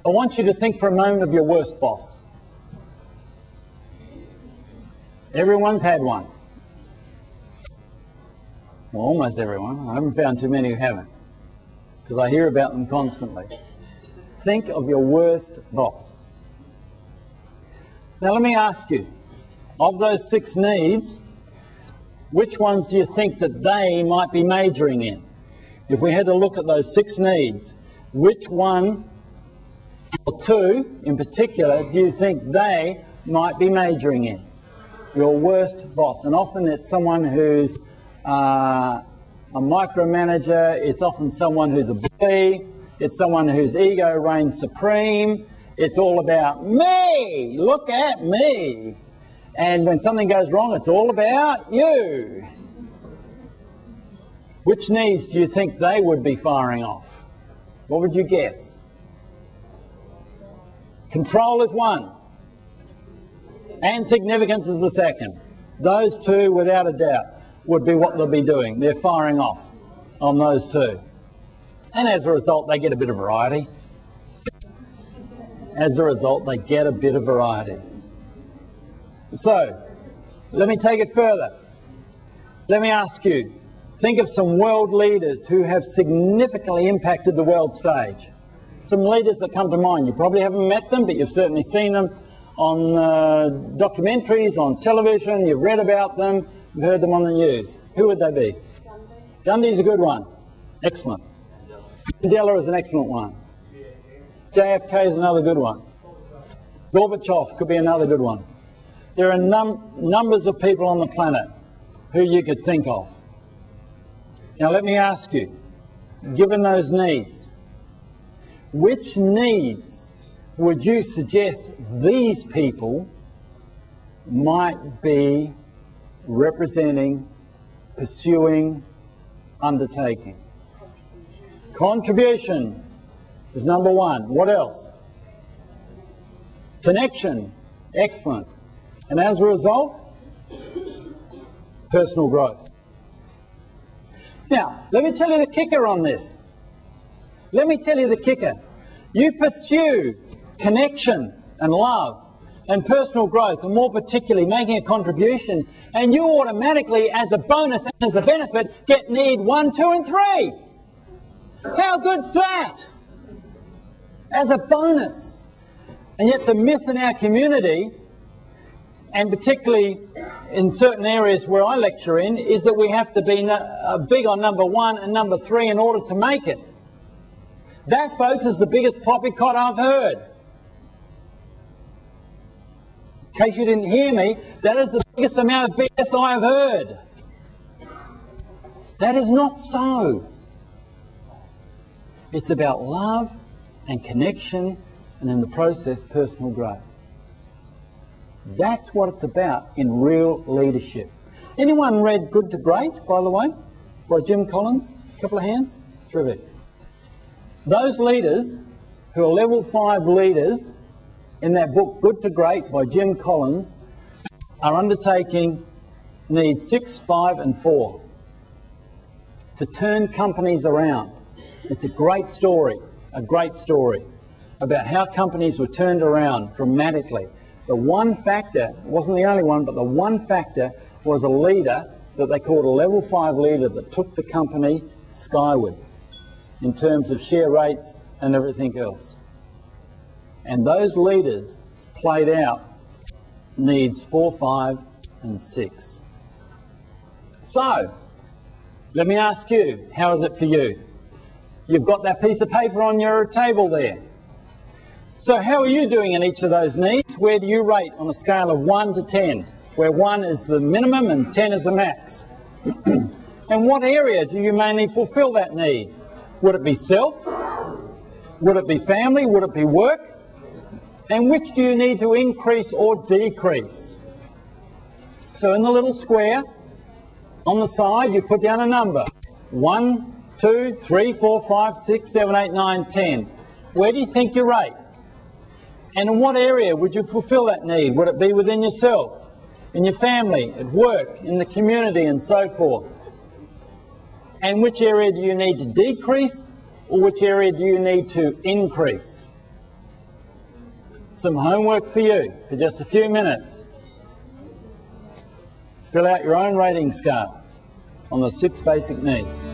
I want you to think for a moment of your worst boss. Everyone's had one. Well, almost everyone. I haven't found too many who haven't, because I hear about them constantly. Think of your worst boss. Now let me ask you, of those 6 needs, which ones do you think that they might be majoring in? If we had to look at those 6 needs, which one or 2 in particular do you think they might be majoring in? Your worst boss. And often it's someone who's a micromanager, it's often someone who's a bully, it's someone whose ego reigns supreme, it's all about me, look at me. And when something goes wrong, it's all about you. Which needs do you think they would be firing off? What would you guess? Control is one, and significance is the second. Those 2, without a doubt, would be what they'll be doing. They're firing off on those 2. And as a result, they get a bit of variety. As a result, they get a bit of variety. So, let me take it further. Let me ask you, think of some world leaders who have significantly impacted the world stage. Some leaders that come to mind. You probably haven't met them, but you've certainly seen them on documentaries, on television, you've read about them, you've heard them on the news. Who would they be? Gandhi's a good one. Excellent. Mandela is an excellent one. JFK is another good one. Gorbachev could be another good one. There are numbers of people on the planet who you could think of. Now let me ask you, given those needs, which needs would you suggest these people might be representing, pursuing, undertaking? Contribution is number 1. What else? Connection. Excellent. And as a result, personal growth. Now, let me tell you the kicker on this. Let me tell you the kicker. You pursue connection and love and personal growth, and more particularly making a contribution, and you automatically, as a bonus and as a benefit, get need 1, 2 and 3. How good's that? As a bonus. And yet the myth in our community, and particularly in certain areas where I lecture in, is that we have to be big on number 1 and number 3 in order to make it. That, folks, is the biggest poppycock I've heard. In case you didn't hear me, that is the biggest amount of BS I've heard. That is not so. It's about love and connection, and in the process, personal growth. That's what it's about in real leadership. Anyone read Good to Great, by the way, by Jim Collins? A couple of hands? Terrific. Those leaders who are level 5 leaders in that book, Good to Great, by Jim Collins, are undertaking needs 6, 5 and 4 to turn companies around. It's a great story about how companies were turned around dramatically. The one factor, it wasn't the only one, but the one factor was a leader that they called a level 5 leader that took the company skyward in terms of share rates and everything else. And those leaders played out needs 4, 5 and 6. So, let me ask you, how is it for you? You've got that piece of paper on your table there. So how are you doing in each of those needs? Where do you rate on a scale of 1 to 10, where 1 is the minimum and 10 is the max? And what area do you mainly fulfill that need? Would it be self? Would it be family? Would it be work? And which do you need to increase or decrease? So in the little square on the side, you put down a number. 1, 2, 3, 4, 5, 6, 7, 8, 9, 10. Where do you think you rate? And in what area would you fulfill that need? Would it be within yourself, in your family, at work, in the community, and so forth? And which area do you need to decrease, or which area do you need to increase? some homework for you for just a few minutes. Fill out your own rating scale on the 6 basic needs.